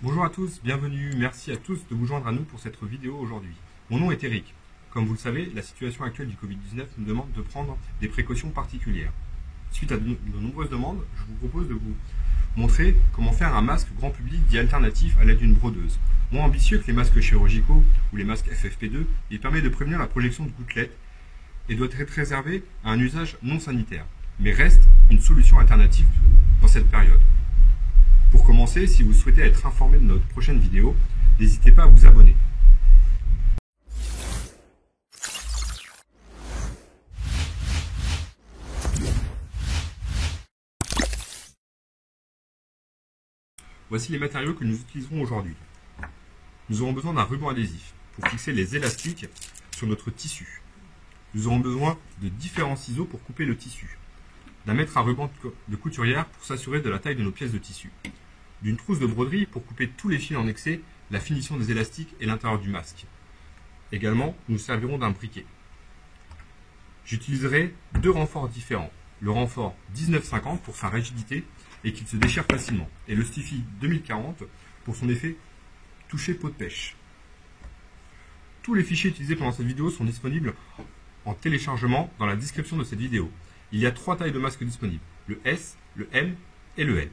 Bonjour à tous, bienvenue, merci à tous de vous joindre à nous pour cette vidéo aujourd'hui. Mon nom est Eric. Comme vous le savez, la situation actuelle du Covid-19 nous demande de prendre des précautions particulières. Suite à de nombreuses demandes, je vous propose de vous montrer comment faire un masque grand public dit alternatif à l'aide d'une brodeuse. Moins ambitieux que les masques chirurgicaux ou les masques FFP2, il permet de prévenir la projection de gouttelettes et doit être réservé à un usage non sanitaire, mais reste une solution alternative dans cette période. Pour commencer, si vous souhaitez être informé de notre prochaine vidéo, n'hésitez pas à vous abonner. Voici les matériaux que nous utiliserons aujourd'hui. Nous aurons besoin d'un ruban adhésif pour fixer les élastiques sur notre tissu. Nous aurons besoin de différents ciseaux pour couper le tissu, d'un mètre à ruban de couturière pour s'assurer de la taille de nos pièces de tissu, d'une trousse de broderie pour couper tous les fils en excès, la finition des élastiques et l'intérieur du masque. Également, nous servirons d'un briquet. J'utiliserai deux renforts différents. Le renfort 1950 pour sa rigidité et qu'il se déchire facilement, et le Stiffy 2040 pour son effet toucher peau de pêche. Tous les fichiers utilisés pendant cette vidéo sont disponibles en téléchargement dans la description de cette vidéo. Il y a 3 tailles de masques disponibles, le S, le M et le L.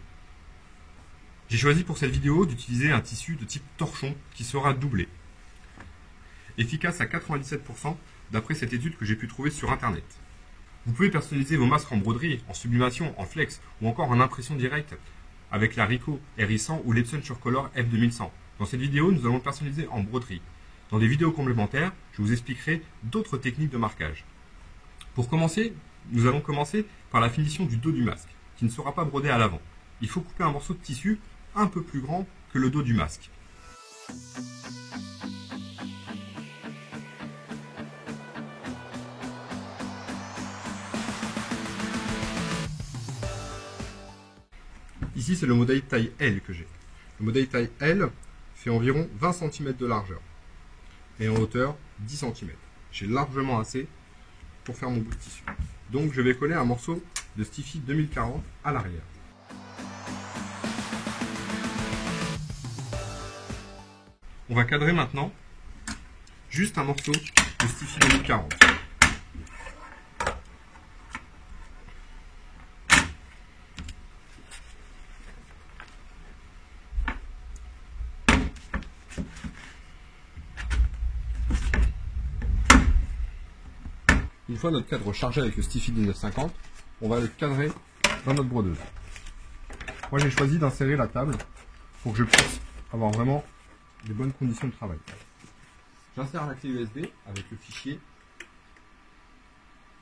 J'ai choisi pour cette vidéo d'utiliser un tissu de type torchon qui sera doublé. Efficace à 97% d'après cette étude que j'ai pu trouver sur internet. Vous pouvez personnaliser vos masques en broderie, en sublimation, en flex ou encore en impression directe avec la Ricoh RI100 ou l'Epson Surcolor F2100. Dans cette vidéo, nous allons le personnaliser en broderie. Dans des vidéos complémentaires, je vous expliquerai d'autres techniques de marquage. Pour commencer, nous allons commencer par la finition du dos du masque, qui ne sera pas brodé à l'avant. Il faut couper un morceau de tissu un peu plus grand que le dos du masque. Ici, c'est le modèle taille L que j'ai. Le modèle taille L fait environ 20 cm de largeur et en hauteur 10 cm. J'ai largement assez pour faire mon bout de tissu. Donc, je vais coller un morceau de Stiffy 2040 à l'arrière. On va cadrer maintenant juste un morceau de Stiffy 2040. Une fois notre cadre chargé avec le Stiffy 1950, on va le cadrer dans notre brodeuse. Moi j'ai choisi d'insérer la table pour que je puisse avoir vraiment des bonnes conditions de travail. J'insère la clé USB avec le fichier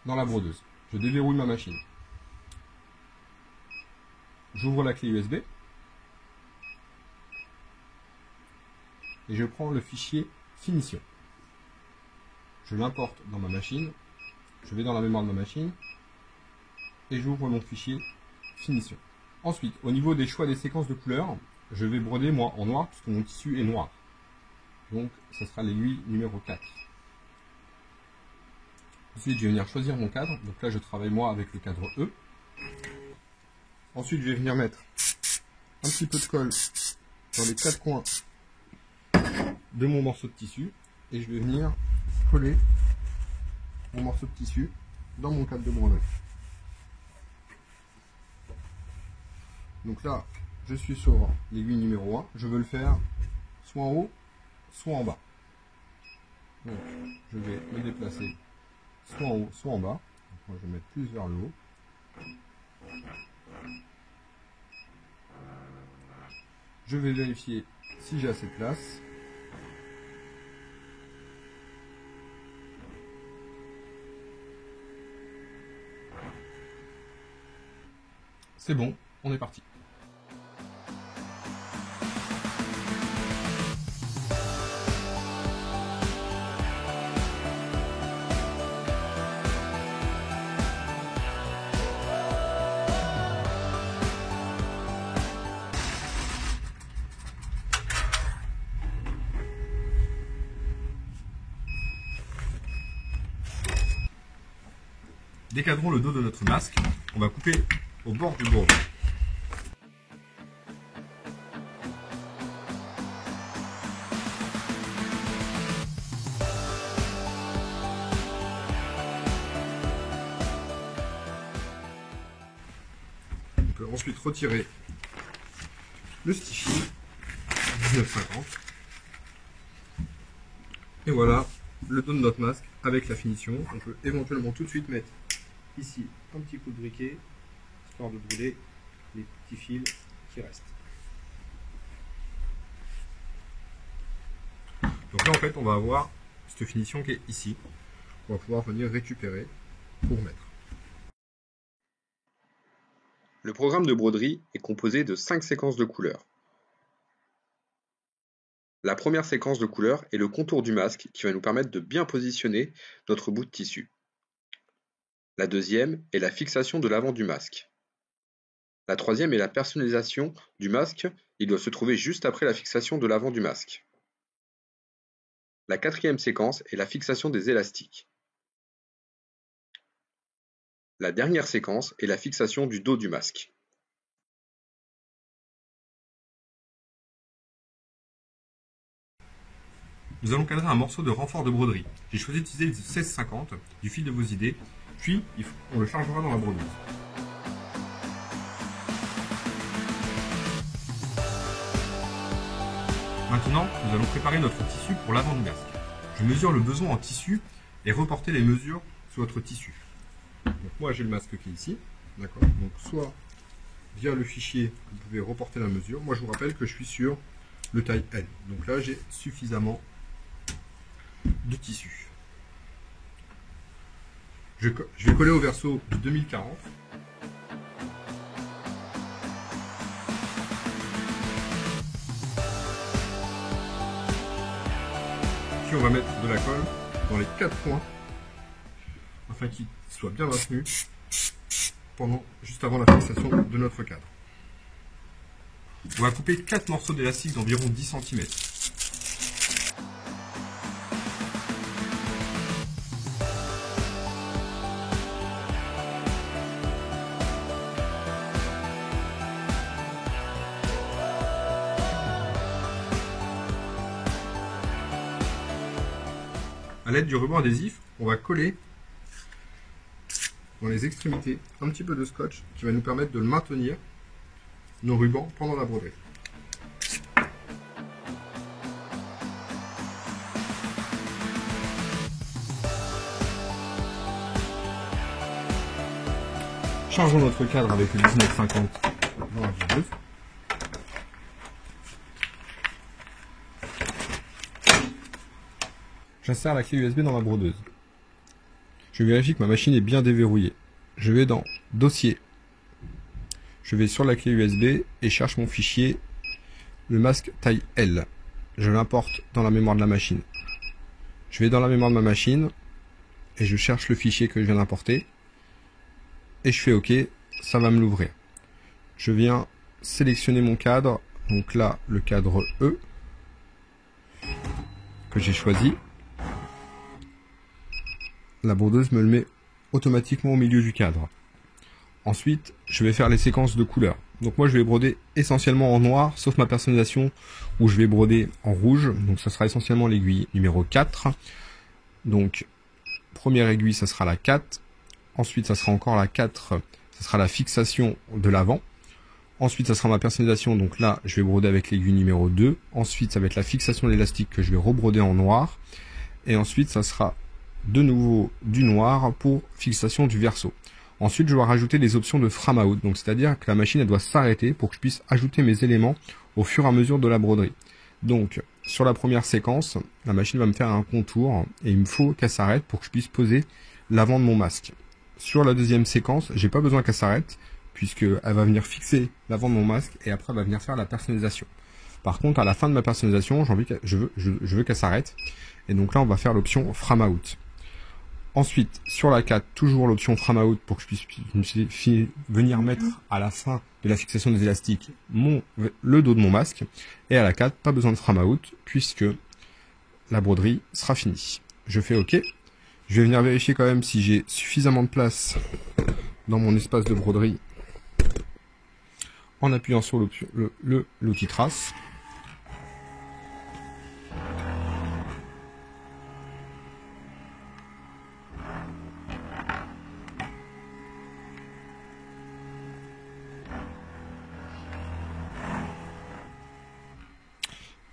dans la brodeuse. Je déverrouille ma machine. J'ouvre la clé USB et je prends le fichier finition. Je l'importe dans ma machine. Je vais dans la mémoire de ma machine et j'ouvre mon fichier finition. Ensuite, au niveau des choix des séquences de couleurs, je vais broder moi en noir puisque mon tissu est noir. Donc, ce sera l'aiguille numéro 4. Ensuite, je vais venir choisir mon cadre. Donc là, je travaille moi avec le cadre E. Ensuite, je vais venir mettre un petit peu de colle dans les 4 coins de mon morceau de tissu et je vais venir coller mon morceau de tissu dans mon cadre de broderie. Donc là, je suis sur l'aiguille numéro 1. Je veux le faire soit en haut, soit en bas. Donc, je vais me déplacer soit en haut, soit en bas. Donc, moi, je vais mettre plus vers le haut. Je vais vérifier si j'ai assez de place. C'est bon, on est parti. Décadrons le dos de notre masque. On va couper au bord du bord. ensuite retirer le stiffy 1950. Et voilà le dos de notre masque avec la finition. On peut éventuellement tout de suite mettre ici un petit coup de briquet, histoire de brûler les petits fils qui restent. Donc là en fait on va avoir cette finition qui est ici. On va pouvoir venir récupérer pour mettre. Le programme de broderie est composé de 5 séquences de couleurs. La première séquence de couleurs est le contour du masque qui va nous permettre de bien positionner notre bout de tissu. La deuxième est la fixation de l'avant du masque. La troisième est la personnalisation du masque, il doit se trouver juste après la fixation de l'avant du masque. La quatrième séquence est la fixation des élastiques. La dernière séquence est la fixation du dos du masque. Nous allons cadrer un morceau de renfort de broderie. J'ai choisi d'utiliser le 1650 du fil de vos idées, puis on le chargera dans la brodeuse. Maintenant, nous allons préparer notre tissu pour l'avant du masque. Je mesure le besoin en tissu et reporter les mesures sur votre tissu. Donc moi j'ai le masque qui est ici, d'accord. Donc soit via le fichier, vous pouvez reporter la mesure. Moi je vous rappelle que je suis sur le taille L. Donc là j'ai suffisamment de tissu. Je vais coller au verso du 2040. Puis on va mettre de la colle dans les 4 points afin qu'il soit bien maintenu juste avant la fixation de notre cadre. On va couper 4 morceaux d'élastique d'environ 10 cm. A l'aide du ruban adhésif, on va coller dans les extrémités un petit peu de scotch qui va nous permettre de maintenir nos rubans pendant la broderie. Chargeons notre cadre avec le 1950 dans la brodeuse. J'insère la clé USB dans la brodeuse. Je vérifie que ma machine est bien déverrouillée. Je vais dans Dossier. Je vais sur la clé USB et cherche mon fichier, le masque taille L. Je l'importe dans la mémoire de la machine. Je vais dans la mémoire de ma machine et je cherche le fichier que je viens d'importer. Et je fais OK, ça va me l'ouvrir. Je viens sélectionner mon cadre. Donc là, le cadre E que j'ai choisi. La brodeuse me le met automatiquement au milieu du cadre. Ensuite, je vais faire les séquences de couleurs. Donc moi, je vais broder essentiellement en noir, sauf ma personnalisation où je vais broder en rouge. Donc ça sera essentiellement l'aiguille numéro 4. Donc, première aiguille, ça sera la 4. Ensuite, ça sera encore la 4. Ça sera la fixation de l'avant. Ensuite, ça sera ma personnalisation. Donc là, je vais broder avec l'aiguille numéro 2. Ensuite, ça va être la fixation de l'élastique que je vais rebroder en noir. Et ensuite, ça sera de nouveau du noir pour fixation du verso. Ensuite, je dois rajouter les options de frame out, donc c'est-à-dire que la machine elle doit s'arrêter pour que je puisse ajouter mes éléments au fur et à mesure de la broderie. Donc, sur la première séquence, la machine va me faire un contour et il me faut qu'elle s'arrête pour que je puisse poser l'avant de mon masque. Sur la deuxième séquence, j'ai pas besoin qu'elle s'arrête puisqu'elle va venir fixer l'avant de mon masque et après elle va venir faire la personnalisation. Par contre, à la fin de ma personnalisation, je veux qu'elle s'arrête et donc là, on va faire l'option frame out. Ensuite, sur la 4, toujours l'option frame out pour que je puisse venir mettre à la fin de la fixation des élastiques le dos de mon masque. Et à la 4, pas besoin de frame out puisque la broderie sera finie. Je fais OK. Je vais venir vérifier quand même si j'ai suffisamment de place dans mon espace de broderie en appuyant sur l'outil trace.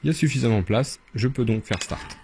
Il y a suffisamment de place, je peux donc faire start.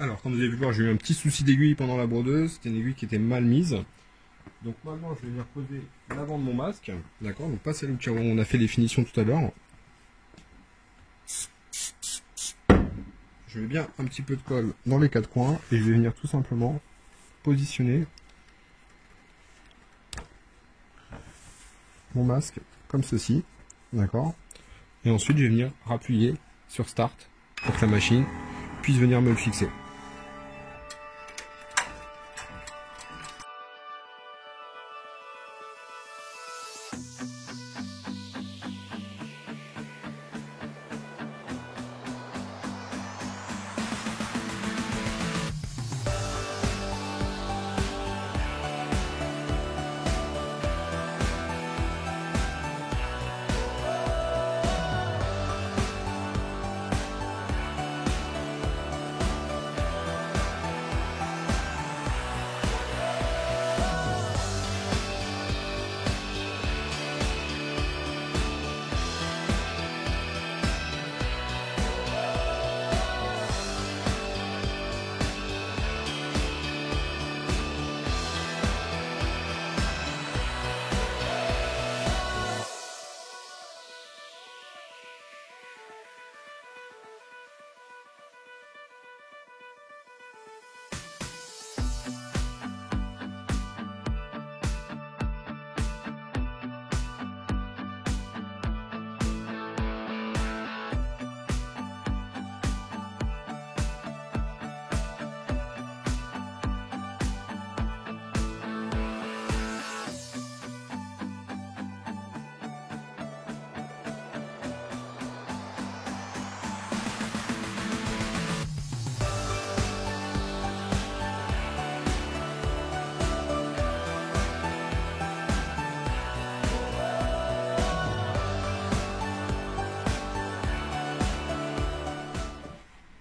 Alors, comme vous avez pu voir, j'ai eu un petit souci d'aiguille pendant la brodeuse. C'était une aiguille qui était mal mise. Donc maintenant, je vais venir poser l'avant de mon masque. D'accord, donc pas celle où on a fait les finitions tout à l'heure. Je mets bien un petit peu de colle dans les quatre coins et je vais venir tout simplement positionner mon masque comme ceci. D'accord. Et ensuite, je vais venir rappuyer sur Start pour que la machine puisse venir me le fixer.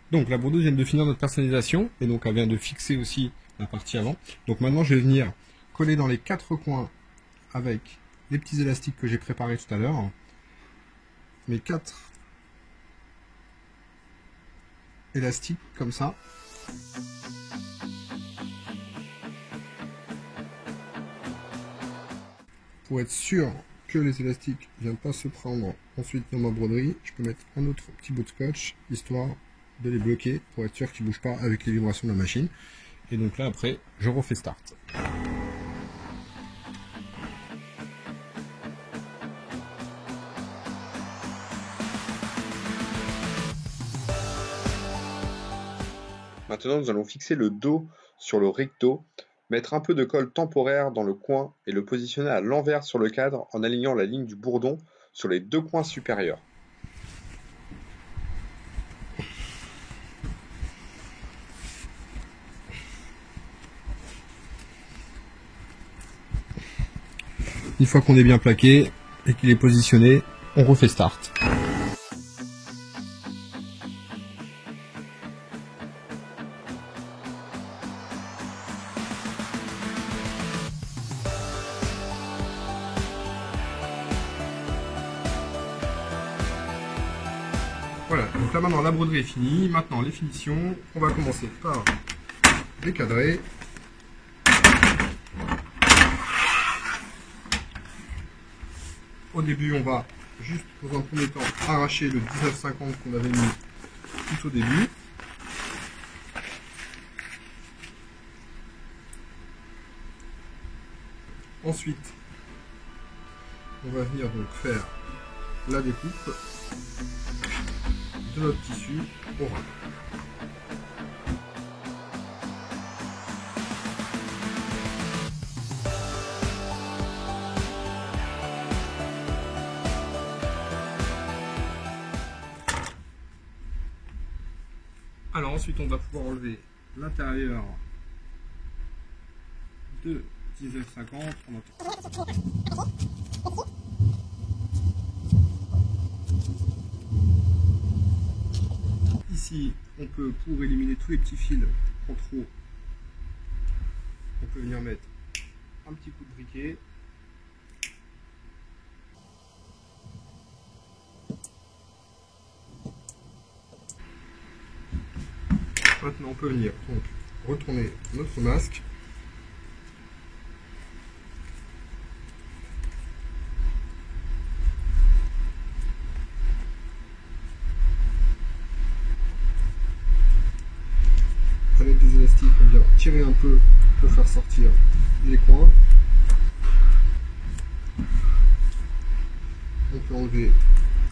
Donc la brodeuse vient de finir notre personnalisation et donc elle vient de fixer aussi la partie avant. Donc maintenant je vais venir coller dans les quatre coins avec les petits élastiques que j'ai préparés tout à l'heure. Mes quatre élastiques comme ça. Pour être sûr que les élastiques ne viennent pas se prendre ensuite dans ma broderie, je peux mettre un autre petit bout de scotch histoire de les bloquer pour être sûr qu'ils ne bougent pas avec les vibrations de la machine. Et donc là après je refais start. Maintenant nous allons fixer le dos sur le recto, mettre un peu de colle temporaire dans le coin et le positionner à l'envers sur le cadre en alignant la ligne du bourdon sur les deux coins supérieurs. Une fois qu'on est bien plaqué et qu'il est positionné, on refait start. Voilà, donc là maintenant la broderie est finie. Maintenant les finitions, on va commencer par décadrer. Au début, on va juste, dans un premier temps, arracher le 1950 qu'on avait mis tout au début. Ensuite, on va venir donc faire la découpe de notre tissu au ras. Alors ensuite on va pouvoir enlever l'intérieur de 1950. Ici, on peut, pour éliminer tous les petits fils en trop, on peut venir mettre un petit coup de briquet. Maintenant, on peut venir donc retourner notre masque. Avec des élastiques, on vient tirer un peu pour faire sortir les coins. On peut enlever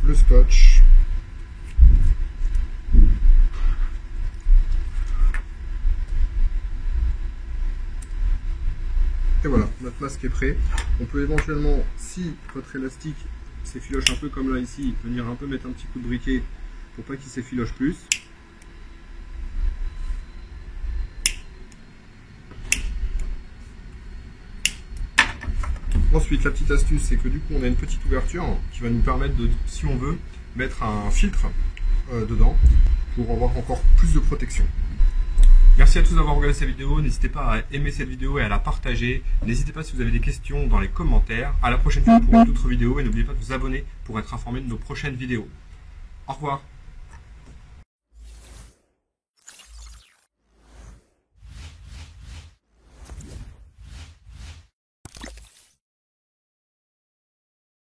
le scotch. Et voilà, notre masque est prêt. On peut éventuellement, si votre élastique s'effiloche un peu comme là ici, venir un peu mettre un petit coup de briquet pour pas qu'il s'effiloche plus. Ensuite, la petite astuce, c'est que du coup, on a une petite ouverture qui va nous permettre de, si on veut, mettre un filtre dedans pour avoir encore plus de protection. Merci à tous d'avoir regardé cette vidéo. N'hésitez pas à aimer cette vidéo et à la partager. N'hésitez pas si vous avez des questions dans les commentaires. À la prochaine fois pour d'autres vidéos et n'oubliez pas de vous abonner pour être informé de nos prochaines vidéos. Au revoir.